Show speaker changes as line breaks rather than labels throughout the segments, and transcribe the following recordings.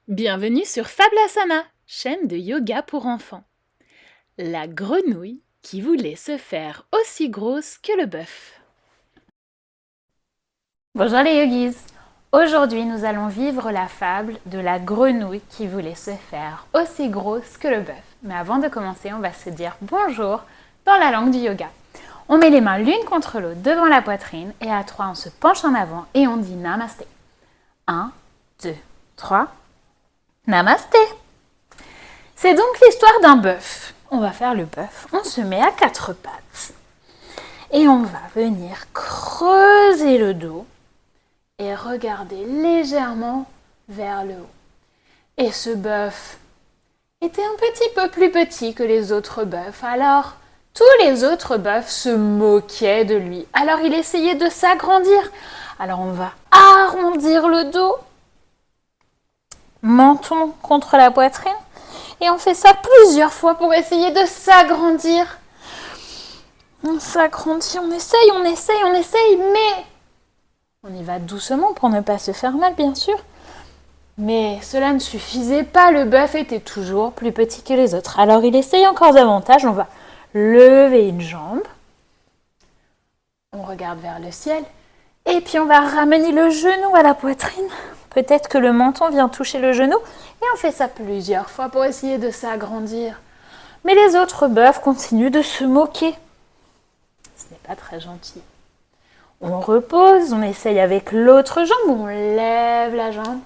Bienvenue sur Fablasana, chaîne de yoga pour enfants. La grenouille qui voulait se faire aussi grosse que le bœuf.
Bonjour les yogis. Aujourd'hui, nous allons vivre la fable de la grenouille qui voulait se faire aussi grosse que le bœuf. Mais avant de commencer, on va se dire bonjour dans la langue du yoga. On met les mains l'une contre l'autre devant la poitrine et à 3, on se penche en avant et on dit namasté. 1, 2, 3. Namasté. C'est donc l'histoire d'un bœuf. On va faire le bœuf. On se met à 4 pattes et on va venir creuser le dos et regarder légèrement vers le haut. Et ce bœuf était un petit peu plus petit que les autres bœufs. Alors, tous les autres bœufs se moquaient de lui. Alors, il essayait de s'agrandir. Alors, on va arrondir le dos, menton contre la poitrine. Et on fait ça plusieurs fois pour essayer de s'agrandir. On s'agrandit, on essaye, mais on y va doucement pour ne pas se faire mal, bien sûr. Mais cela ne suffisait pas, le bœuf était toujours plus petit que les autres. Alors il essaye encore davantage, on va lever une jambe. On regarde vers le ciel. Et puis on va ramener le genou à la poitrine. Peut-être que le menton vient toucher le genou. Et on fait ça plusieurs fois pour essayer de s'agrandir. Mais les autres bœufs continuent de se moquer. Ce n'est pas très gentil. On repose, on essaye avec l'autre jambe, on lève la jambe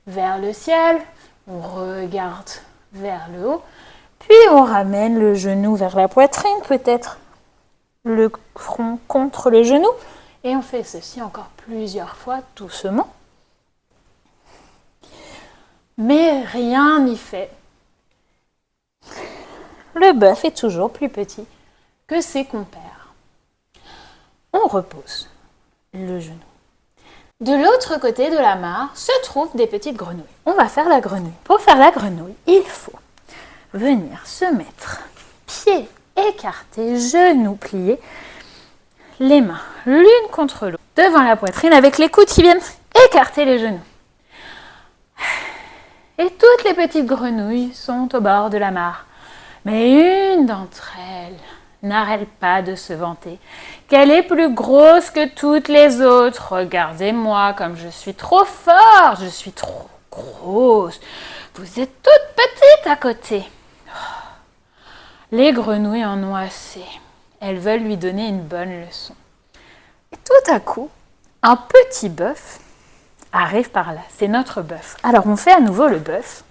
vers le ciel, on regarde vers le haut, puis on ramène le genou vers la poitrine, peut-être le front contre le genou, et on fait ceci encore plusieurs fois doucement. Mais rien n'y fait. Le bœuf est toujours plus petit que ses compères. On repose le genou. De l'autre côté de la mare se trouvent des petites grenouilles. On va faire la grenouille. Pour faire la grenouille, il faut venir se mettre pieds écartés, genoux pliés, les mains l'une contre l'autre, devant la poitrine avec les coudes qui viennent écarter les genoux. Et toutes les petites grenouilles sont au bord de la mare. Mais une d'entre elles n'arrête pas de se vanter qu'elle est plus grosse que toutes les autres. Regardez-moi comme je suis trop forte, je suis trop grosse. Vous êtes toutes petites à côté. Les grenouilles en ont assez. Elles veulent lui donner une bonne leçon. Et tout à coup, un petit bœuf arrive par là. C'est notre bœuf. Alors on fait à nouveau le bœuf.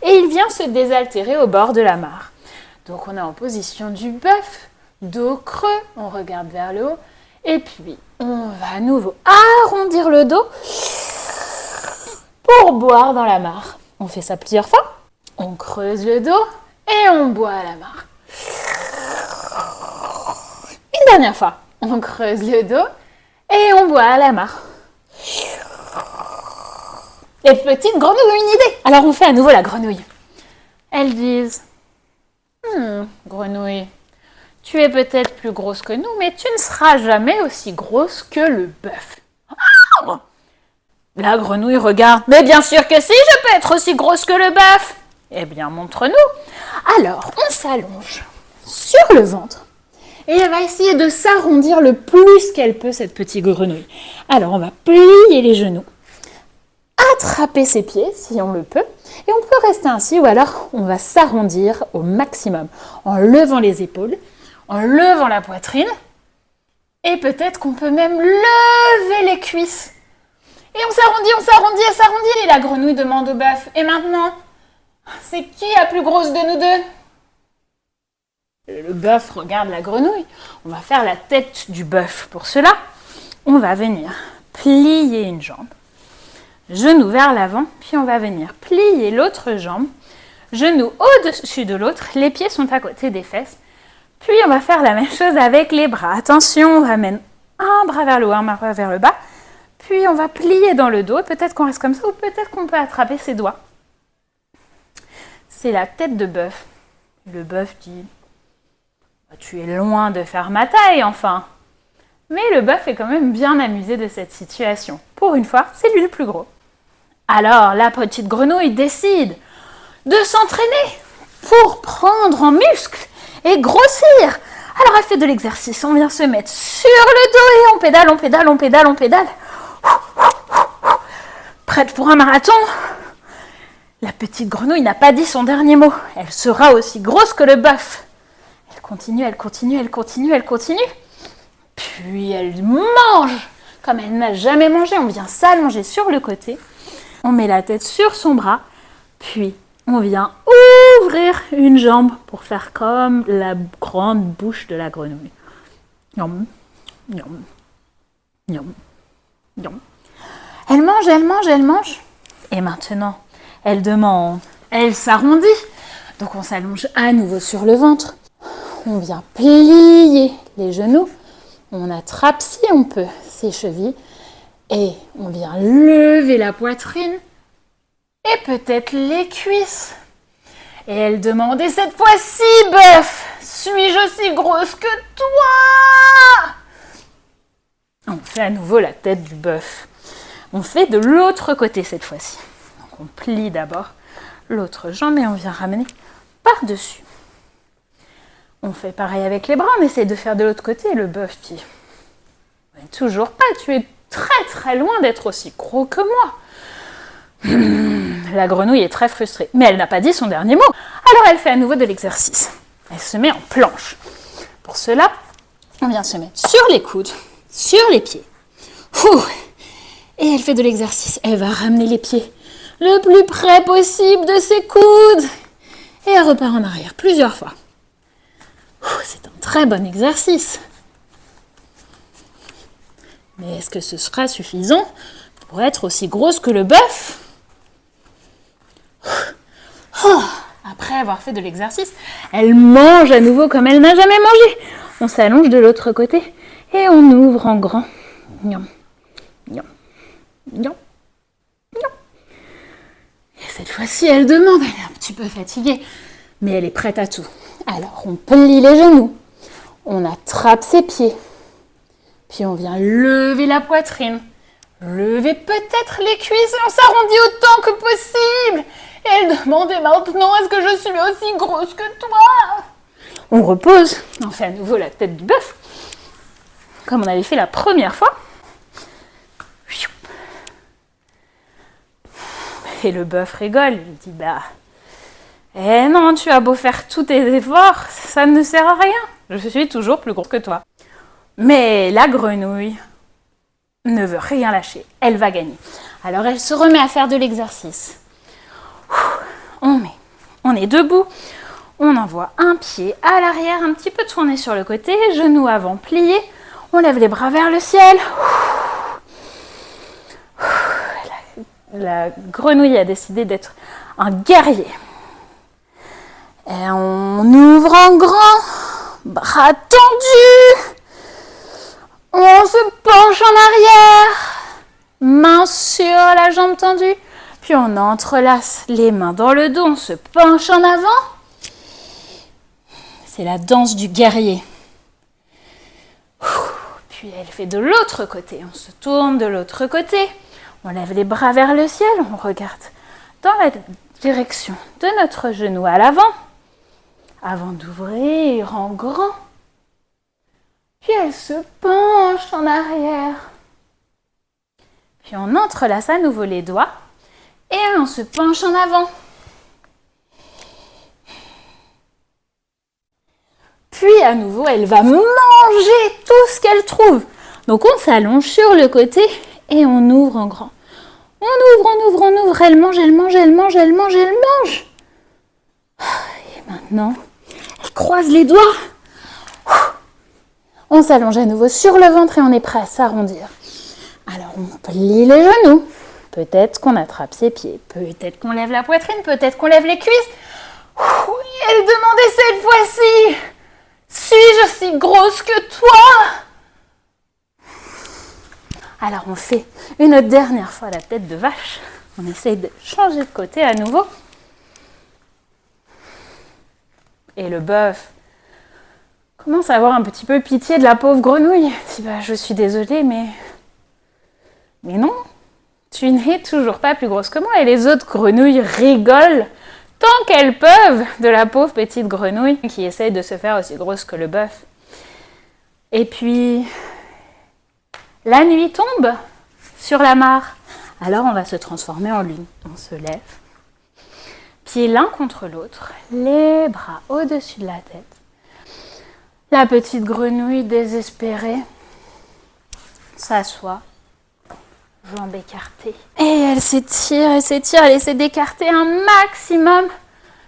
Et il vient se désaltérer au bord de la mare. Donc on est en position du bœuf, dos creux, on regarde vers le haut, et puis on va à nouveau arrondir le dos pour boire dans la mare. On fait ça plusieurs fois. On creuse le dos et on boit à la mare. Une dernière fois, on creuse le dos et on boit à la mare. Les petites grenouilles ont une idée. Alors on fait à nouveau la grenouille. Elles disent: grenouille, tu es peut-être plus grosse que nous, mais tu ne seras jamais aussi grosse que le bœuf. Ah! La grenouille regarde. Mais bien sûr que si, je peux être aussi grosse que le bœuf. Eh bien, montre-nous. Alors, on s'allonge sur le ventre et elle va essayer de s'arrondir le plus qu'elle peut, cette petite grenouille. Alors, on va plier les genoux, attraper ses pieds si on le peut, et on peut rester ainsi ou alors on va s'arrondir au maximum en levant les épaules, en levant la poitrine, et peut-être qu'on peut même lever les cuisses. Et on s'arrondit, et la grenouille demande au bœuf: et maintenant, c'est qui la plus grosse de nous deux? Le bœuf regarde la grenouille. On va faire la tête du bœuf. Pour cela, on va venir plier une jambe, genou vers l'avant, puis on va venir plier l'autre jambe, genou au-dessus de l'autre, les pieds sont à côté des fesses, puis on va faire la même chose avec les bras. Attention, on ramène un bras vers le haut, un bras vers le bas, puis on va plier dans le dos, peut-être qu'on reste comme ça, ou peut-être qu'on peut attraper ses doigts. C'est la tête de bœuf. Le bœuf dit: tu es loin de faire ma taille, enfin. Mais le bœuf est quand même bien amusé de cette situation. Pour une fois, c'est lui le plus gros. Alors la petite grenouille décide de s'entraîner pour prendre en muscle et grossir. Alors elle fait de l'exercice, on vient se mettre sur le dos et on pédale, on pédale, on pédale, on pédale. Prête pour un marathon? La petite grenouille n'a pas dit son dernier mot. Elle sera aussi grosse que le bœuf. Elle continue, elle continue, elle continue, elle continue. Puis elle mange comme elle n'a jamais mangé. On vient s'allonger sur le côté. On met la tête sur son bras. Puis on vient ouvrir une jambe pour faire comme la grande bouche de la grenouille. Yum, yum, yum, yum. Elle mange, elle mange, elle mange. Et maintenant, elle demande. Elle s'arrondit. Donc on s'allonge à nouveau sur le ventre. On vient plier les genoux. On attrape si on peut ses chevilles. Et on vient lever la poitrine. Et peut-être les cuisses. Et elle demande, et cette fois-ci, bœuf, suis-je aussi grosse que toi? On fait à nouveau la tête du bœuf. On fait de l'autre côté cette fois-ci. Donc on plie d'abord l'autre jambe et on vient ramener par-dessus. On fait pareil avec les bras, on essaie de faire de l'autre côté. Le bœuf dit, mais toujours pas, tu es très très loin d'être aussi gros que moi. La grenouille est très frustrée, mais elle n'a pas dit son dernier mot. Alors elle fait à nouveau de l'exercice. Elle se met en planche. Pour cela, on vient se mettre sur les coudes, sur les pieds. Et elle fait de l'exercice. Elle va ramener les pieds le plus près possible de ses coudes. Et elle repart en arrière plusieurs fois. C'est un très bon exercice. Mais est-ce que ce sera suffisant pour être aussi grosse que le bœuf? Après avoir fait de l'exercice, elle mange à nouveau comme elle n'a jamais mangé. On s'allonge de l'autre côté et on ouvre en grand. Niam, niam, niam, niam. Et cette fois-ci, elle demande, elle est un petit peu fatiguée, mais elle est prête à tout. Alors, on plie les genoux, on attrape ses pieds, puis on vient lever la poitrine, lever peut-être les cuisses et on s'arrondit autant que possible. Et elle demandait maintenant, est-ce que je suis aussi grosse que toi? On repose, on fait à nouveau la tête du bœuf, comme on avait fait la première fois. Et le bœuf rigole, il dit, eh non, tu as beau faire tous tes efforts, ça ne sert à rien, je suis toujours plus gros que toi. Mais la grenouille ne veut rien lâcher, elle va gagner. Alors elle se remet à faire de l'exercice. On est debout, on envoie un pied à l'arrière, un petit peu tourné sur le côté, genoux avant pliés, on lève les bras vers le ciel. La grenouille a décidé d'être un guerrier. Et on ouvre en grand, bras tendus, on se penche en arrière, main sur la jambe tendue. Puis on entrelace les mains dans le dos, on se penche en avant. C'est la danse du guerrier. Puis elle fait de l'autre côté, on se tourne de l'autre côté. On lève les bras vers le ciel, on regarde dans la direction de notre genou à l'avant, avant d'ouvrir en grand. Puis elle se penche en arrière. Puis on entrelace à nouveau les doigts. Et on se penche en avant. Puis à nouveau, elle va manger tout ce qu'elle trouve. Donc on s'allonge sur le côté et on ouvre en grand. On ouvre, on ouvre, on ouvre. Elle mange, elle mange, elle mange, elle mange, elle mange. Et maintenant, elle croise les doigts. On s'allonge à nouveau sur le ventre et on est prêt à s'arrondir. Alors on plie les genoux. Peut-être qu'on attrape ses pieds, peut-être qu'on lève la poitrine, peut-être qu'on lève les cuisses. Elle demandait cette fois-ci, suis-je aussi grosse que toi? Alors on fait une dernière fois la tête de vache. On essaye de changer de côté à nouveau. Et le bœuf commence à avoir un petit peu pitié de la pauvre grenouille. Il dit, je suis désolée, mais non. Tu n'es toujours pas plus grosse que moi. Et les autres grenouilles rigolent tant qu'elles peuvent de la pauvre petite grenouille qui essaye de se faire aussi grosse que le bœuf. Et puis, la nuit tombe sur la mare. Alors on va se transformer en lune. On se lève, pieds l'un contre l'autre, les bras au-dessus de la tête. La petite grenouille désespérée s'assoit, jambes écartées. Et elle s'étire, elle essaie d'écarter un maximum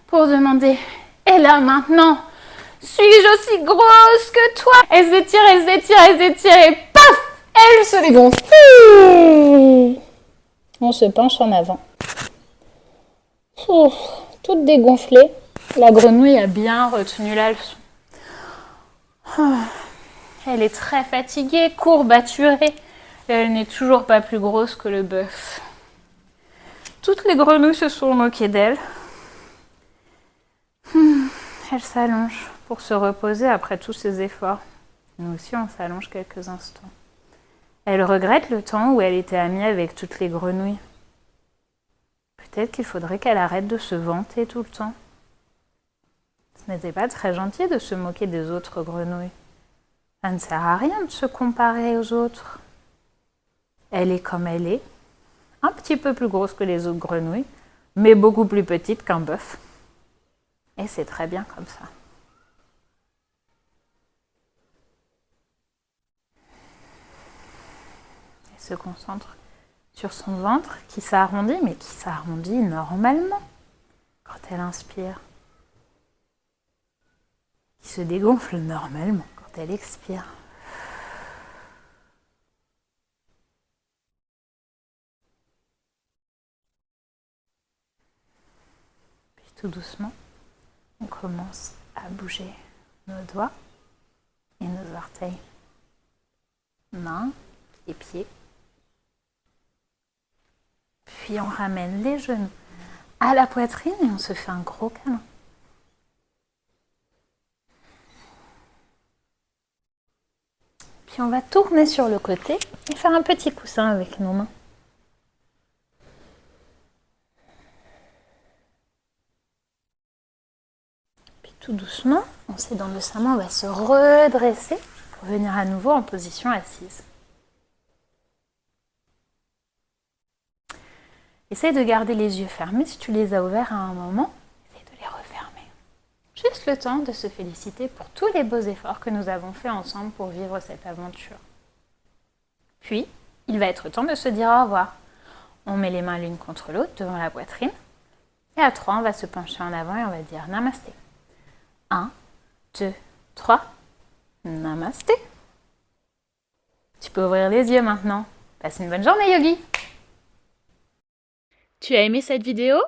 pour demander « Et là maintenant, suis-je aussi grosse que toi ?» Elle s'étire et paf, elle se dégonfle. On se penche en avant. Toute dégonflée, la grenouille a bien retenu la leçon. Elle est très fatiguée, courbaturée. Et elle n'est toujours pas plus grosse que le bœuf. Toutes les grenouilles se sont moquées d'elle. Elle s'allonge pour se reposer après tous ses efforts. Nous aussi, on s'allonge quelques instants. Elle regrette le temps où elle était amie avec toutes les grenouilles. Peut-être qu'il faudrait qu'elle arrête de se vanter tout le temps. Ce n'était pas très gentil de se moquer des autres grenouilles. Ça ne sert à rien de se comparer aux autres. Elle est comme elle est, un petit peu plus grosse que les autres grenouilles, mais beaucoup plus petite qu'un bœuf. Et c'est très bien comme ça. Elle se concentre sur son ventre qui s'arrondit, mais qui s'arrondit normalement quand elle inspire. Qui se dégonfle normalement quand elle expire. Puis tout doucement, on commence à bouger nos doigts et nos orteils. Mains et pieds. Puis on ramène les genoux à la poitrine et on se fait un gros câlin. Puis on va tourner sur le côté et faire un petit coussin avec nos mains. Puis tout doucement, on s'aidant de sa main, on va se redresser pour venir à nouveau en position assise. Essaye de garder les yeux fermés. Si tu les as ouverts à un moment, essaye de les refermer. Juste le temps de se féliciter pour tous les beaux efforts que nous avons faits ensemble pour vivre cette aventure. Puis, il va être temps de se dire au revoir. On met les mains l'une contre l'autre devant la poitrine. Et à 3, on va se pencher en avant et on va dire Namasté. 1, 2, 3. Namasté. Tu peux ouvrir les yeux maintenant. Passe une bonne journée, Yogi.
Tu as aimé cette vidéo?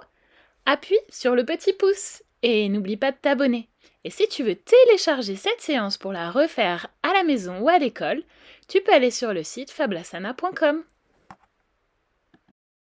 Appuie sur le petit pouce et n'oublie pas de t'abonner. Et si tu veux télécharger cette séance pour la refaire à la maison ou à l'école, tu peux aller sur le site fablasana.com.